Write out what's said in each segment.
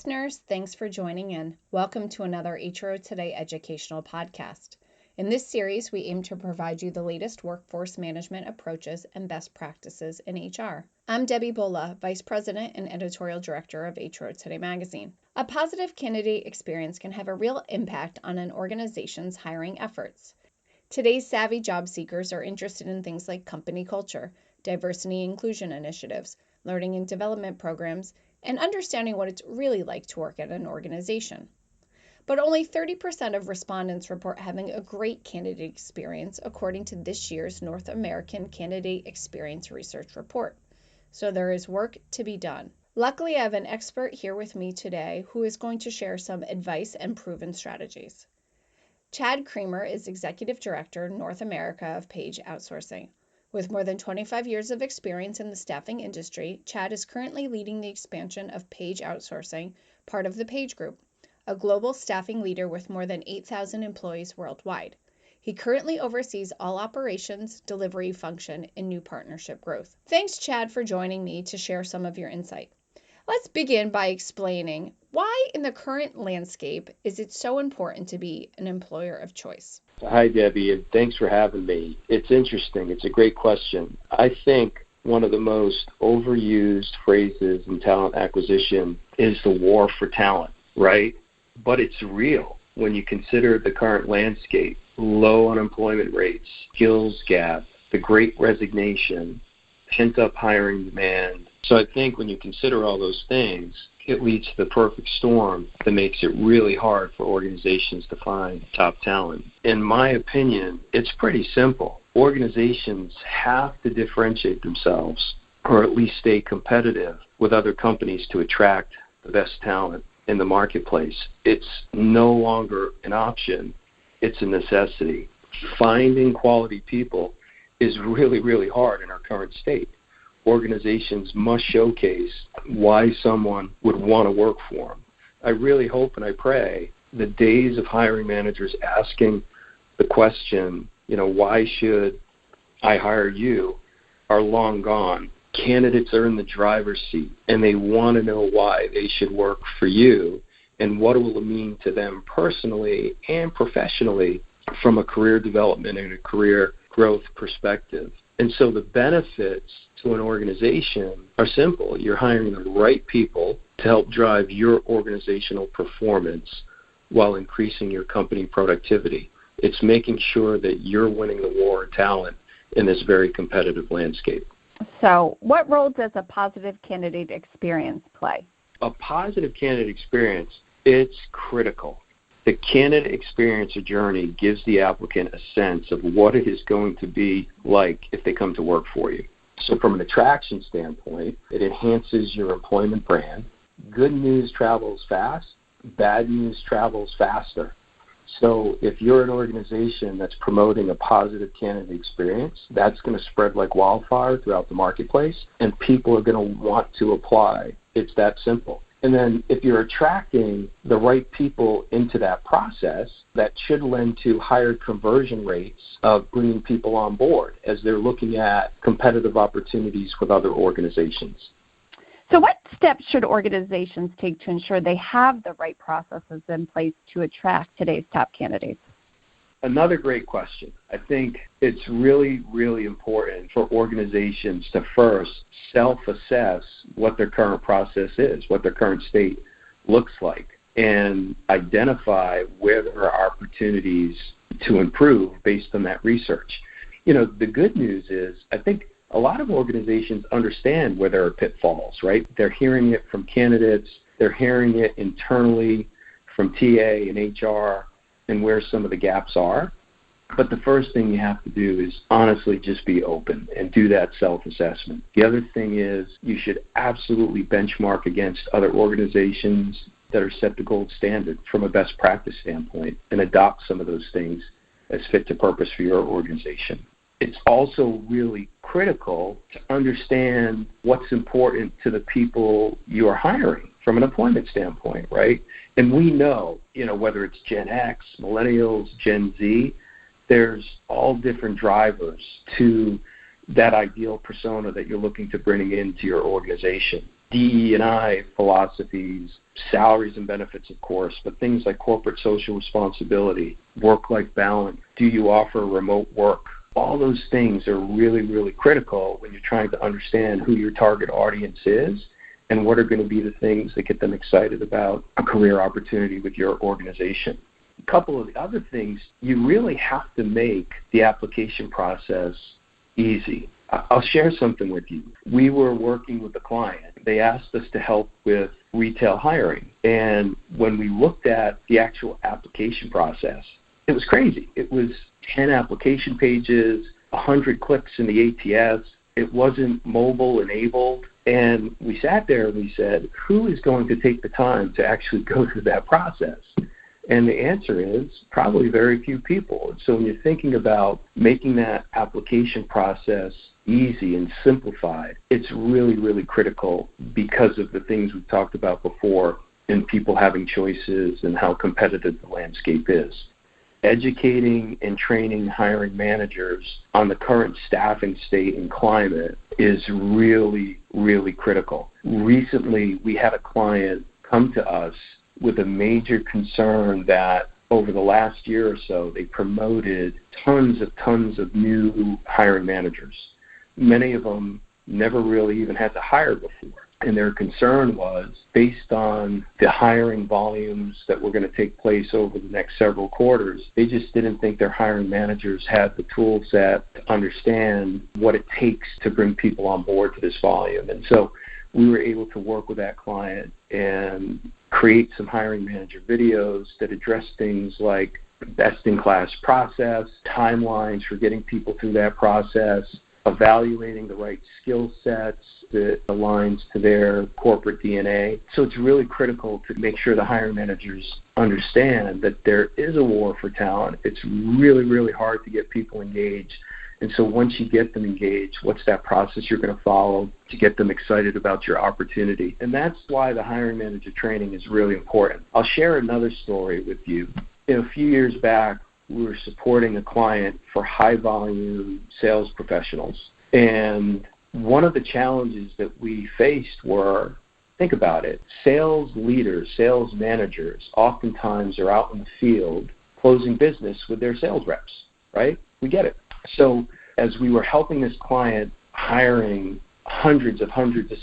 listeners, thanks for joining in. Welcome to another HRO Today educational podcast. In this series, we aim to provide you the latest workforce management approaches and best practices in HR. I'm Debbie Bolla, Vice President and Editorial Director of HRO Today magazine. A positive candidate experience can have a real impact on an organization's hiring efforts. Today's savvy job seekers are interested in things like company culture, diversity and inclusion initiatives, learning and development programs, and understanding what it's really like to work at an organization. But only 30% of respondents report having a great candidate experience, according to this year's North American Candidate Experience Research Report. So there is work to be done. Luckily, I have an expert here with me today who is going to share some advice and proven strategies. Chad Creamer is Executive Director, North America of Page Outsourcing. With more than 25 years of experience in the staffing industry, Chad is currently leading the expansion of Page Outsourcing, part of the Page Group, a global staffing leader with more than 8,000 employees worldwide. He currently oversees all operations, delivery function, and new partnership growth. Thanks, Chad, for joining me to share some of your insight. Let's begin by explaining why in the current landscape is it so important to be an employer of choice? Hi, Debbie, and thanks for having me. It's interesting. It's a great question. I think one of the most overused phrases in talent acquisition is the war for talent, right? But it's real when you consider the current landscape, low unemployment rates, skills gap, the great resignation, pent-up hiring demand. So I think when you consider all those things, it leads to the perfect storm that makes it really hard for organizations to find top talent. In my opinion, it's pretty simple. Organizations have to differentiate themselves or at least stay competitive with other companies to attract the best talent in the marketplace. It's no longer an option. It's a necessity. Finding quality people is really, really hard in our current state. Organizations must showcase why someone would want to work for them. I really hope and I pray the days of hiring managers asking the question, why should I hire you, are long gone. Candidates are in the driver's seat and they want to know why they should work for you and what it will mean to them personally and professionally from a career development and a career growth perspective. And so the benefits to an organization are simple. You're hiring the right people to help drive your organizational performance while increasing your company productivity. It's making sure that you're winning the war of talent in this very competitive landscape. So what role does a positive candidate experience play? A positive candidate experience, it's critical. The candidate experience or journey gives the applicant a sense of what it is going to be like if they come to work for you. So from an attraction standpoint, it enhances your employment brand. Good news travels fast. Bad news travels faster. So if you're an organization that's promoting a positive candidate experience, that's going to spread like wildfire throughout the marketplace, and people are going to want to apply. It's that simple. And then if you're attracting the right people into that process, that should lend to higher conversion rates of bringing people on board as they're looking at competitive opportunities with other organizations. So what steps should organizations take to ensure they have the right processes in place to attract today's top candidates? Another great question. I think it's really, really important for organizations to first self-assess what their current process is, what their current state looks like, and identify where there are opportunities to improve based on that research. The good news is I think a lot of organizations understand where there are pitfalls, right? They're hearing it from candidates. They're hearing it internally from TA and HR and where some of the gaps are. But the first thing you have to do is honestly just be open and do that self-assessment. The other thing is you should absolutely benchmark against other organizations that are set the gold standard from a best practice standpoint and adopt some of those things as fit to purpose for your organization. It's also really critical to understand what's important to the people you are hiring from an employment standpoint, right? And we know, whether it's Gen X, Millennials, Gen Z, there's all different drivers to that ideal persona that you're looking to bring into your organization. DE&I philosophies, salaries and benefits, of course, but things like corporate social responsibility, work-life balance, do you offer remote work? All those things are really, really critical when you're trying to understand who your target audience is and what are going to be the things that get them excited about a career opportunity with your organization. A couple of the other things, you really have to make the application process easy. I'll share something with you. We were working with a client. They asked us to help with retail hiring. And when we looked at the actual application process, it was crazy. It was 10 application pages, 100 clicks in the ATS. It wasn't mobile enabled. And we sat there and we said, who is going to take the time to actually go through that process? And the answer is probably very few people. And so when you're thinking about making that application process easy and simplified, it's really, really critical because of the things we've talked about before and people having choices and how competitive the landscape is. Educating and training hiring managers on the current staffing state and climate is really, really critical. Recently, we had a client come to us with a major concern that over the last year or so, they promoted tons of new hiring managers. Many of them never really even had to hire before. And their concern was, based on the hiring volumes that were going to take place over the next several quarters, they just didn't think their hiring managers had the tool set to understand what it takes to bring people on board to this volume. And so we were able to work with that client and create some hiring manager videos that address things like best-in-class process, timelines for getting people through that process, evaluating the right skill sets that aligns to their corporate DNA. So it's really critical to make sure the hiring managers understand that there is a war for talent. It's really, really hard to get people engaged. And so once you get them engaged, what's that process you're going to follow to get them excited about your opportunity? And that's why the hiring manager training is really important. I'll share another story with you. A few years back, we were supporting a client for high-volume sales professionals. And one of the challenges that we faced were, think about it, sales leaders, sales managers oftentimes are out in the field closing business with their sales reps, right? We get it. So as we were helping this client hiring hundreds of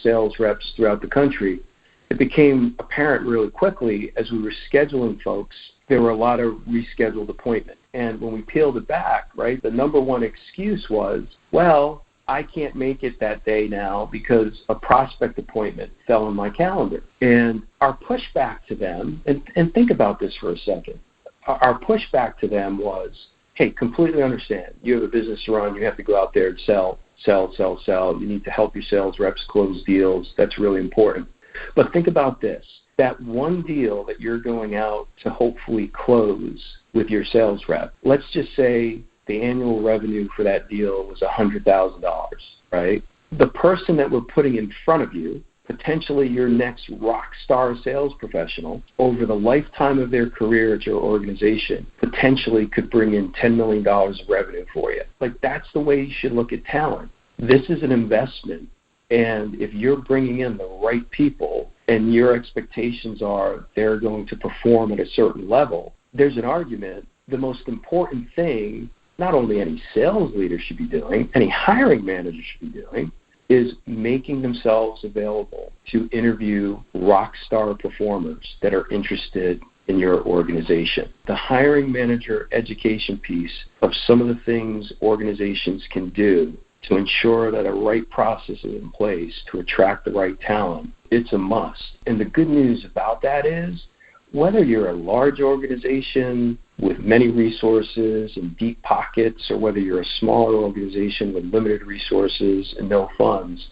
sales reps throughout the country, it became apparent really quickly as we were scheduling folks, there were a lot of rescheduled appointments. And when we peeled it back, right, the number one excuse was, well, I can't make it that day now because a prospect appointment fell on my calendar. And our pushback to them, and think about this for a second, our pushback to them was, hey, completely understand. You have a business to run. You have to go out there and sell. You need to help your sales reps close deals. That's really important. But think about this. That one deal that you're going out to hopefully close with your sales rep, let's just say the annual revenue for that deal was $100,000, right? The person that we're putting in front of you, potentially your next rock star sales professional, over the lifetime of their career at your organization, potentially could bring in $10 million of revenue for you. Like, that's the way you should look at talent. This is an investment. And if you're bringing in the right people and your expectations are they're going to perform at a certain level, there's an argument the most important thing not only any sales leader should be doing, any hiring manager should be doing, is making themselves available to interview rock star performers that are interested in your organization. The hiring manager education piece of some of the things organizations can do to ensure that a right process is in place to attract the right talent, it's a must. And the good news about that is, whether you're a large organization with many resources and deep pockets, or whether you're a smaller organization with limited resources and no funds,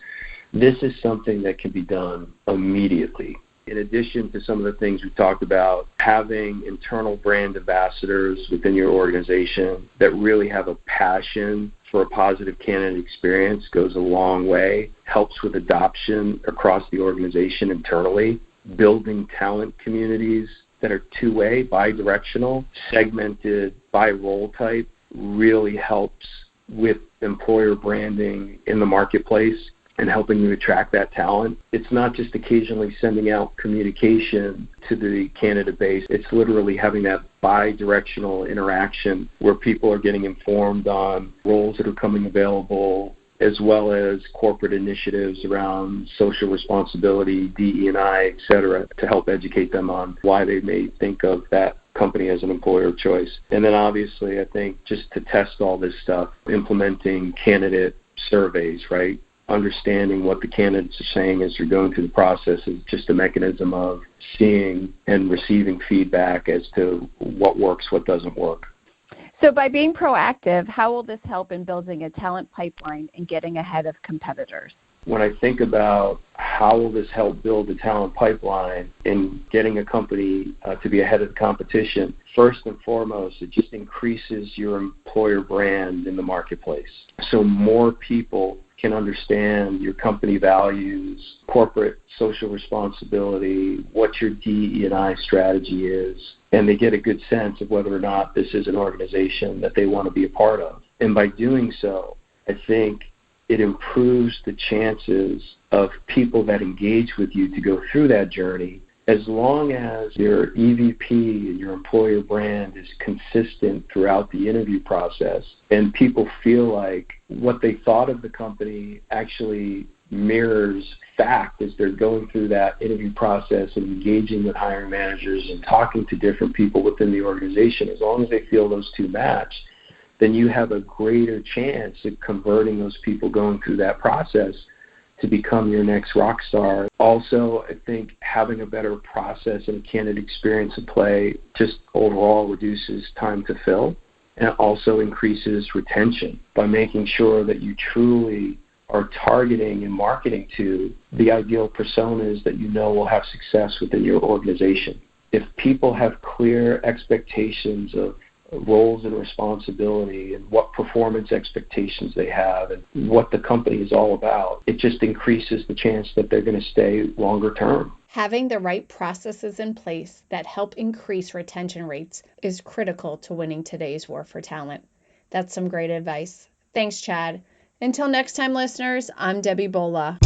this is something that can be done immediately. In addition to some of the things we talked about, having internal brand ambassadors within your organization that really have a passion for a positive candidate experience goes a long way, helps with adoption across the organization internally. Building talent communities that are two-way, bi-directional, segmented by role type really helps with employer branding in the marketplace. and helping you attract that talent. It's not just occasionally sending out communication to the candidate base. It's literally having that bi-directional interaction where people are getting informed on roles that are coming available, as well as corporate initiatives around social responsibility, DE&I, et cetera, to help educate them on why they may think of that company as an employer of choice. And then obviously, I think just to test all this stuff, implementing candidate surveys, right? Understanding what the candidates are saying as you're going through the process is just a mechanism of seeing and receiving feedback as to what works, what doesn't work. So by being proactive, how will this help in building a talent pipeline and getting ahead of competitors? When I think about how will this help build a talent pipeline and getting a company to be ahead of the competition, first and foremost, it just increases your employer brand in the marketplace. So more people can understand your company values, corporate social responsibility, what your DE&I strategy is, and they get a good sense of whether or not this is an organization that they want to be a part of. And by doing so, I think it improves the chances of people that engage with you to go through that journey, as long as your EVP and your employer brand is consistent throughout the interview process and people feel like what they thought of the company actually mirrors fact as they're going through that interview process and engaging with hiring managers and talking to different people within the organization. As long as they feel those two match, then you have a greater chance of converting those people going through that process to become your next rock star. Also, I think having a better process and candidate experience in play just overall reduces time to fill, and it also increases retention by making sure that you truly are targeting and marketing to the ideal personas that you know will have success within your organization. If people have clear expectations of roles and responsibility and what performance expectations they have and what the company is all about, it just increases the chance that they're going to stay longer term. Having the right processes in place that help increase retention rates is critical to winning today's war for talent. That's some great advice. Thanks, Chad. Until next time, listeners, I'm Debbie Bolla.